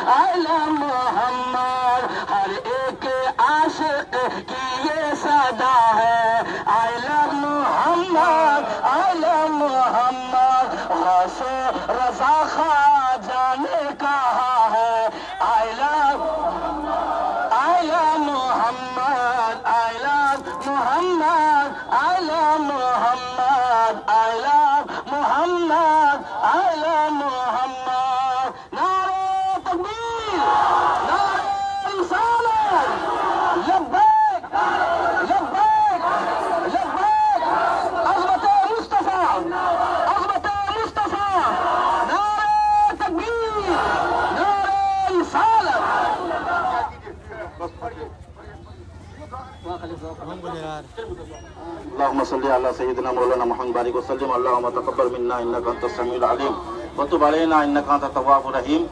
आई love Mohammad. हर एक आशिक की ये सदा है, I love Muhammad, I love Muhammad. हंसो रजा ख्वाजा ने कहा है, I love Muhammad, I love Muhammad, I love Muhammad, I love Muhammad, I love Muhammad. नारे तकबीर, नारे रिसालत, लब्बैक लब्बैक लब्बैक, अज़मत मुस्तफा, अज़मत मुस्तफा। नारे तकबीर, नारे रिसालत। अल्लाहुम्मा सल्लि अला सय्यिदिना मौलाना मुहम्मद बारिक वसल्लिम। अल्लाहुम्मा तक़ब्बल मिन्ना इन्नका अंतस समीउल अलीम व तुब अलैना इन्नका अंतत तव्वाबुर रहीम।